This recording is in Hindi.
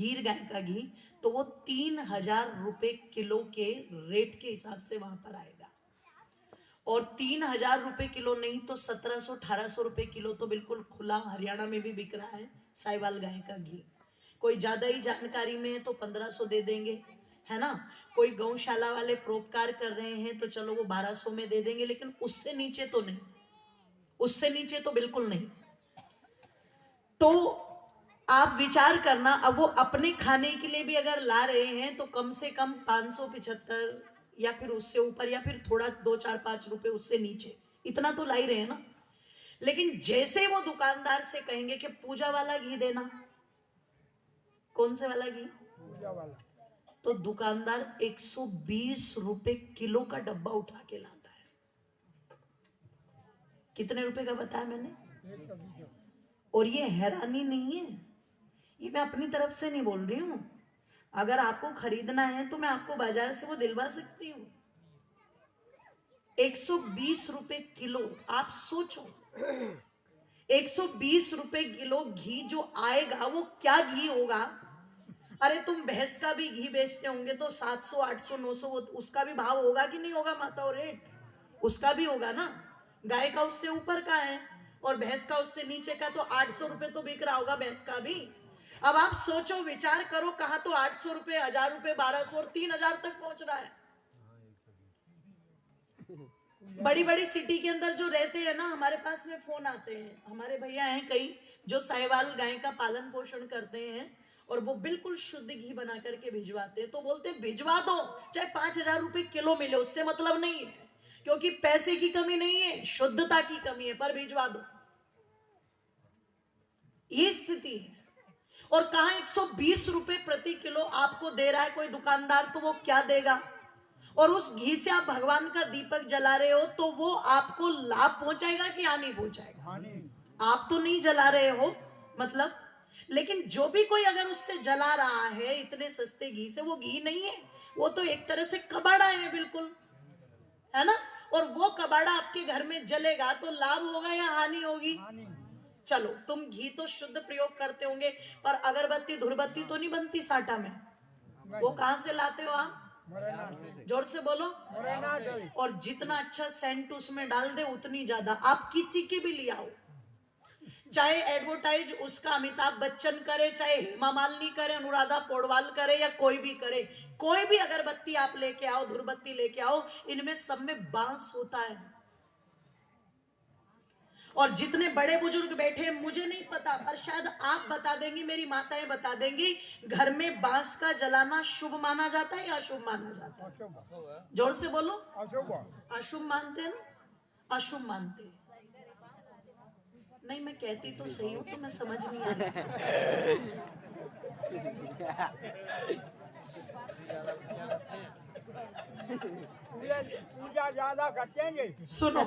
गीर गाय का घी, तो वो 3,000 रुपए किलो के रेट के हिसाब से वहां पर आएगा। और 3,000 रुपए किलो नहीं तो 1,700-1,800 रुपए किलो तो बिल्कुल खुला हरियाणा में भी बिक रहा है साहिवाल गाय का घी। कोई ज्यादा ही जानकारी में है तो 1,500 दे देंगे, है ना। कोई गौशाला वाले परोपकार कर रहे हैं तो चलो वो 1,200 में दे देंगे, लेकिन उससे नीचे तो नहीं, उससे नीचे तो बिल्कुल नहीं। तो आप विचार करना, अब वो अपने खाने के लिए भी अगर ला रहे हैं तो कम से कम 575 या फिर उससे ऊपर, या फिर थोड़ा 2-4-5 रुपए उससे नीचे, इतना तो ला ही रहे हैं ना। लेकिन जैसे वो दुकानदार से कहेंगे कि पूजा वाला घी देना, कौन से वाला घी, पूजा वाला, तो दुकानदार 120 रुपए किलो का डब्बा उठा के लाता है। कितने रुपए का बताया मैंने? और ये हैरानी नहीं है, ये मैं अपनी तरफ से नहीं बोल रही हूं। अगर आपको खरीदना है तो मैं आपको बाजार से वो दिलवा सकती हूँ। 120 रुपए किलो, आप सोचो 120 रुपए किलो घी जो आएगा वो क्या घी होगा। अरे तुम भैंस का भी घी बेचते होंगे तो 700, 800, 900 उसका भी भाव होगा कि नहीं होगा माता, और रेट उसका भी होगा ना। गाय का उससे ऊपर का है और भैंस का उससे नीचे का, तो 800 रुपए तो बिक रहा होगा भैंस का भी। अब आप सोचो, विचार करो, कहा तो 800 रुपए, 1,000 रुपए, 1,200 और 3,000 तक पहुंच रहा है। बड़ी बड़ी सिटी के अंदर जो रहते हैं ना, हमारे पास में फोन आते हैं, हमारे भैया हैं कई जो साहिवाल गाय का पालन पोषण करते हैं और वो बिल्कुल शुद्ध घी बना करके भिजवाते हैं। तो बोलते हैं भिजवा दो, चाहे 5,000 रुपए किलो मिले, उससे मतलब नहीं है, क्योंकि पैसे की कमी नहीं है, शुद्धता की कमी है, पर भिजवा दो। ये स्थिति है। और कहा 120 रुपए प्रति किलो आपको दे रहा है कोई दुकानदार, तो वो क्या देगा। और उस घी से आप भगवान का दीपक जला रहे हो तो वो आपको लाभ पहुंचाएगा कि हानि पहुंचाएगा। आप तो नहीं जला रहे हो मतलब, लेकिन जो भी कोई अगर उससे जला रहा है इतने सस्ते घी से, वो घी नहीं है, वो तो एक तरह से कबाड़ा है बिल्कुल, है ना। और वो कबाड़ा आपके घर में जलेगा तो लाभ होगा या हानि होगी। चलो तुम घी तो शुद्ध प्रयोग करते होंगे, पर अगरबत्ती धूपबत्ती तो नहीं बनती साटा में, वो कहां से लाते हो आप, जोर से बोलो। और जितना अच्छा सेंट उसमें डाल दे उतनी ज्यादा। आप किसी की भी ले आओ, चाहे एडवर्टाइज उसका अमिताभ बच्चन करे, चाहे हेमा मालिनी करे, अनुराधा पौडवाल करे, या कोई भी करे, कोई भी अगरबत्ती आप लेके आओ, धूपबत्ती लेके आओ, इनमें सब में बांस होता है। और जितने बड़े बुजुर्ग बैठे, मुझे नहीं पता, पर शायद आप बता देंगी, मेरी माताएं बता देंगी, घर में बांस का जलाना शुभ माना जाता है या अशुभ माना जाता है। जोर से बोलो। अशुभ मानते हैं ना, अशुभ मानते हैं। नहीं, मैं कहती तो सही हूं, तो मैं समझ नहीं आ रही। पूजा ज्यादा करते हैं। सुनो,